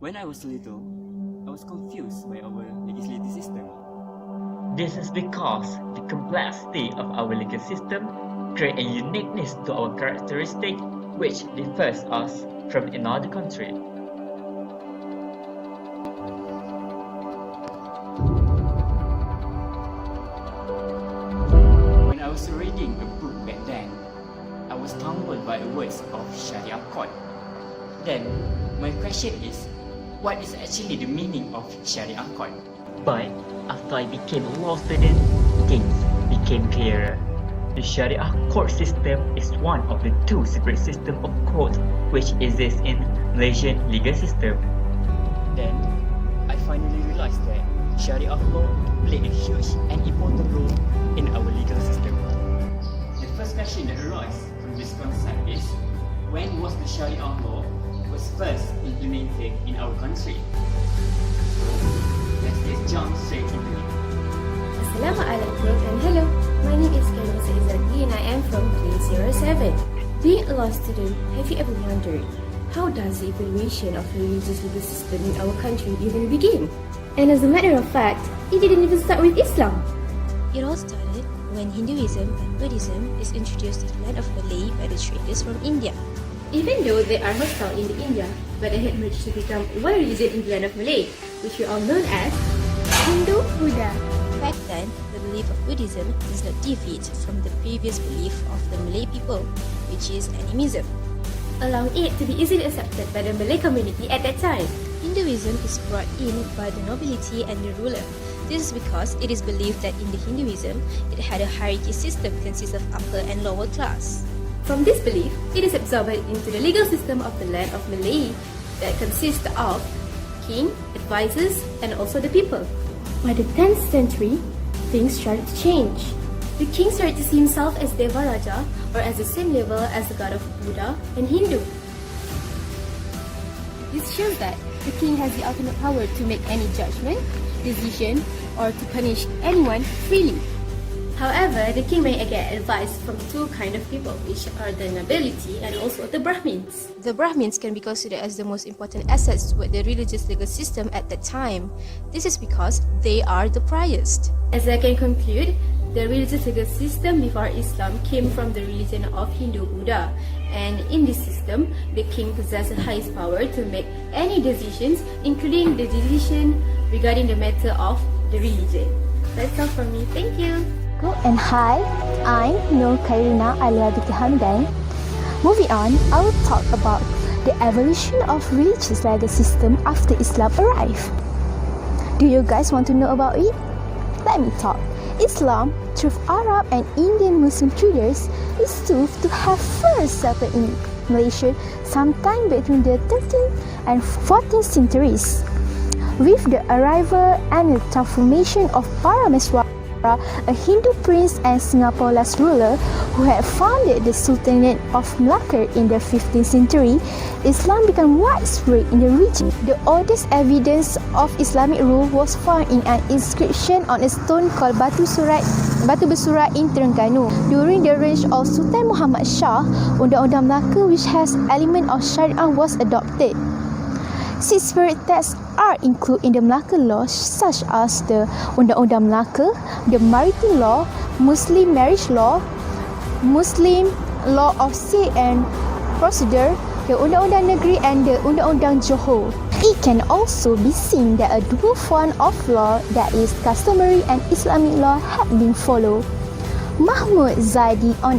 When I was little, I was confused by our legislative system. This is because the complexity of our legal system creates a uniqueness to our characteristic which differs us from another country. When I was reading a book back then, I was stumbled by the words of Sharia court. Then, my question is, what is actually the meaning of Sharia court? But after I became a law student, things became clearer. The Sharia court system is one of the two separate systems of court which exist in Malaysian legal system. Then, I finally realized that Sharia law played a huge and important role in our legal system. The first question that arises from this concept is, when was the Sharia law was first implemented in our country? Let's jump straight into it. Assalamualaikum and hello. My name is Kairul Saizati and I am from grade 07. Being a law student, have you ever wondered how does the evaluation of the religious legal system in our country even begin? And as a matter of fact, it didn't even start with Islam. It all started when Hinduism and Buddhism is introduced to the land of Malay by the traders from India. Even though they are hostile in India, but they had merged to become one religion in the land of Malay, which we all known as Hindu Buddha. Back then, the belief of Buddhism does not deviate from the previous belief of the Malay people, which is animism, allowing it to be easily accepted by the Malay community at that time. Hinduism is brought in by the nobility and the ruler. This is because it is believed that in the Hinduism, it had a hierarchy system consist of upper and lower class. From this belief, it is absorbed into the legal system of the land of Malay that consists of king, advisors, and also the people. By the 10th century, things started to change. The king started to see himself as Deva Raja, or as the same level as the god of Buddha and Hindu. This shows that the king has the ultimate power to make any judgment, decision, or to punish anyone freely. However, the king may get advice from two kinds of people, which are the nobility and also the Brahmins. The Brahmins can be considered as the most important assets toward the religious legal system at that time. This is because they are the priest. As I can conclude, the religious legal system before Islam came from the religion of Hindu Buddha, and in this system, the king possessed the highest power to make any decisions, including the decision regarding the matter of the religion. That's all from me. Thank you. And hi, I'm Nur Kairina Aliabiti Hamdan. Moving on, I will talk about the evolution of religious legal system after Islam arrived. Do you guys want to know about it? Let me talk. Islam, through Arab and Indian Muslim traders, is thought to have first settled in Malaysia sometime between the 13th and 14th centuries. With the arrival and the transformation of Parameswara, a Hindu prince and Singapore last ruler who had founded the Sultanate of Malacca in the 15th century, Islam became widespread in the region. The oldest evidence of Islamic rule was found in an inscription on a stone called Batu Bersurat in Terengganu. During the reign of Sultan Muhammad Shah, Undang-Undang Malacca, which has element of Sharia, was adopted. Six spirit texts are included in the Malacca law, such as the Undang-Undang Malacca, the Maritime Law, Muslim Marriage Law, Muslim Law of Sale and Procedure, the Undang-Undang Negeri and the Undang-Undang Johor. It can also be seen that a dual form of law, that is customary and Islamic law, had been followed. Mahmud Zaidi, on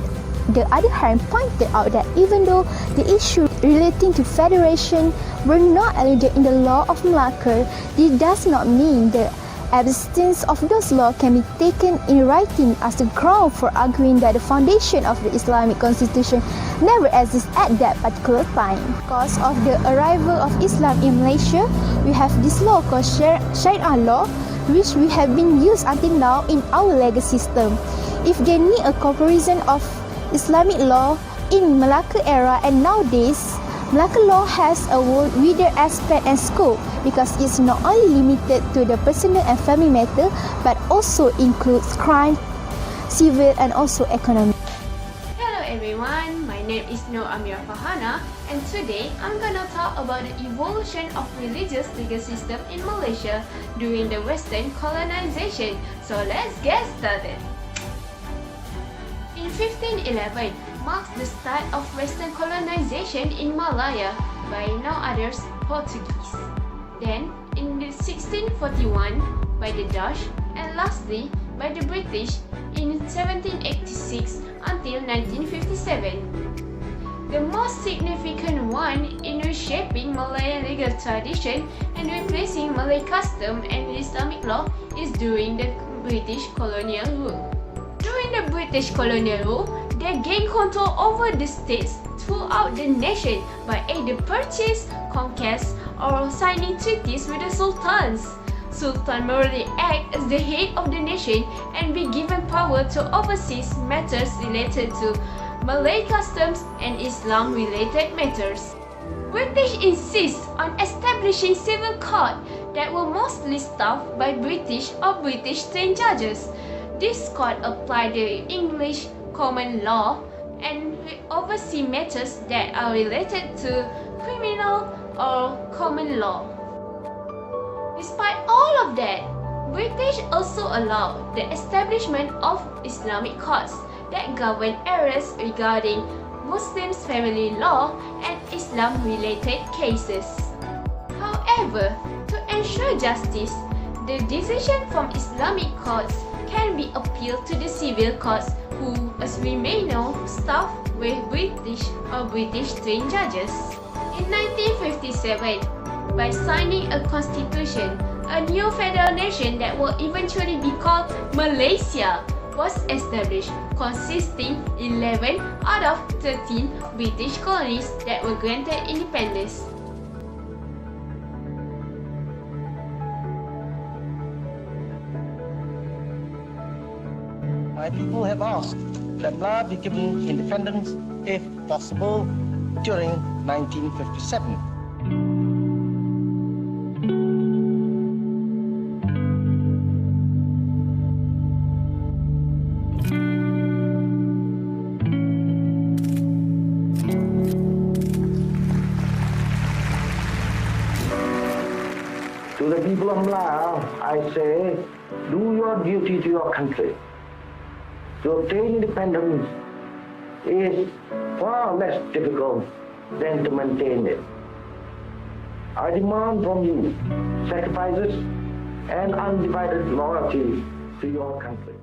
the other hand, pointed out that even though the issue relating to federation were not alleged in the law of Malacca, this does not mean the absence of those laws can be taken in writing as the ground for arguing that the foundation of the Islamic constitution never existed at that particular time. Because of the arrival of Islam in Malaysia, we have this law called Sharia law, which we have been used until now in our legal system. If they need a comparison of Islamic law in Malacca era and nowadays, Malacca law has a wider aspect and scope because it's not only limited to the personal and family matter but also includes crime, civil and also economic. Hello everyone, my name name is Nur Amira Fahana, and today I'm gonna talk about the evolution of religious legal system in Malaysia during the Western colonization. So let's get started. In 1511 marks the start of Western colonization in Malaya by no others Portuguese. Then in 1641 by the Dutch, and lastly by the British in 1786 until 1957. The most significant one in reshaping Malayan legal tradition and replacing Malay custom and Islamic law is during the British colonial rule. During the British colonial rule, they gained control over the states throughout the nation by either purchase, conquest, or signing treaties with the sultans. Sultan merely act as the head of the nation and be given power to oversee matters related to Malay customs and Islam-related matters. British insist on establishing civil court that were mostly staffed by British or British-trained judges. This court applied the English common law and oversee matters that are related to criminal or common law. Despite all of that, British also allowed the establishment of Islamic courts that govern areas regarding Muslims' family law and Islam-related cases. However, to ensure justice, the decision from Islamic courts can be appealed to the civil courts who, as we may know, staffed with British or British-trained judges. In 1957, by signing a constitution, a new federal nation that will eventually be called Malaysia was established, consisting 11 out of 13 British colonies that were granted independence. My people have asked that Malaya be given independence, if possible, during 1957. To the people of Malaya, I say, do your duty to your country. To obtain independence is far less difficult than to maintain it. I demand from you sacrifices and undivided loyalty to your country.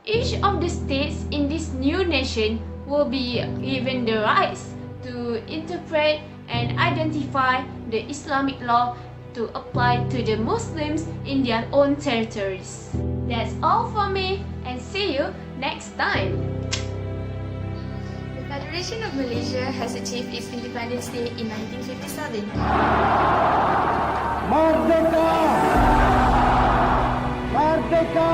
Each of the states in this new nation will be given the rights to interpret and identify the Islamic law to apply to the Muslims in their own territories. That's all for me, and see you next time. The Federation of Malaysia has achieved its Independence Day in 1957. Merdeka! Merdeka!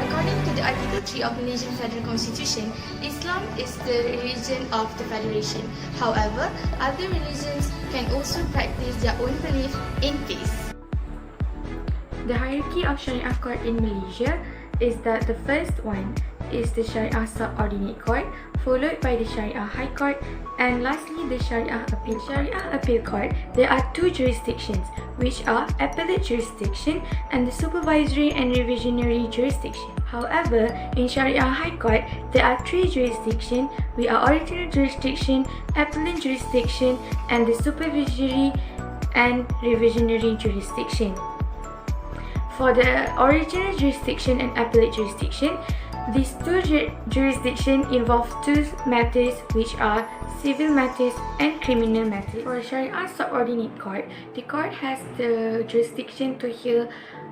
According to the Article 3 of Malaysian Federal Constitution, Islam is the religion of the Federation. However, other religions can also practice their own belief in peace. The hierarchy of Sharia court in Malaysia is that the first one is the Sharia Subordinate Court, followed by the Sharia High Court, and lastly the Sharia Appeal Court. Sharia Appeal Court, there are two jurisdictions, which are Appellate Jurisdiction and the Supervisory and Revisionary Jurisdiction. However, in Sharia High Court, there are three jurisdictions, which are Original Jurisdiction, Appellate Jurisdiction, and the Supervisory and Revisionary Jurisdiction. For the original jurisdiction and appellate jurisdiction, these two jurisdictions involve two matters, which are civil matters and criminal matters. For Sharia Subordinate Court, the court has the jurisdiction to hear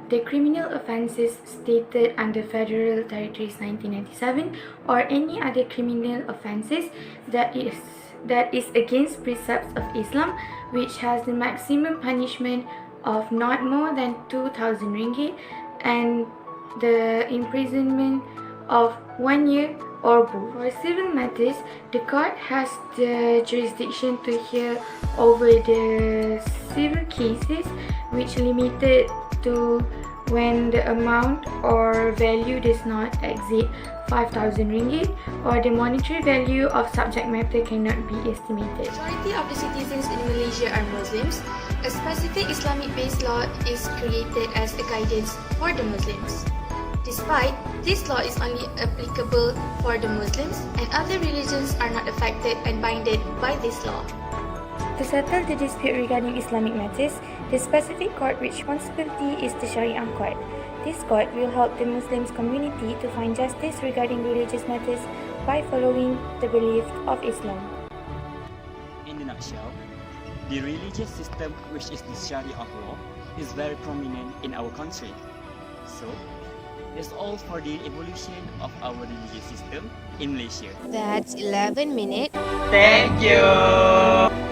the criminal offences stated under Federal Territories 1997 or any other criminal offences that is against precepts of Islam, which has the maximum punishment of not more than 2,000 ringgit and the imprisonment of 1 year or both. For civil matters, the court has the jurisdiction to hear over the civil cases, which limited to when the amount or value does not exceed 5,000 ringgit, or the monetary value of subject matter cannot be estimated. Majority of the citizens in Malaysia are Muslims. A specific Islamic-based law is created as a guidance for the Muslims. Despite, this law is only applicable for the Muslims and other religions are not affected and binded by this law. To settle the dispute regarding Islamic matters, the specific court responsibility is the Sharia court. This court will help the Muslims community to find justice regarding religious matters by following the belief of Islam. In a nutshell, the religious system, which is the Sharia law, is very prominent in our country. So, that's all for the evolution of our religious system in Malaysia. That's 11 minutes. Thank you.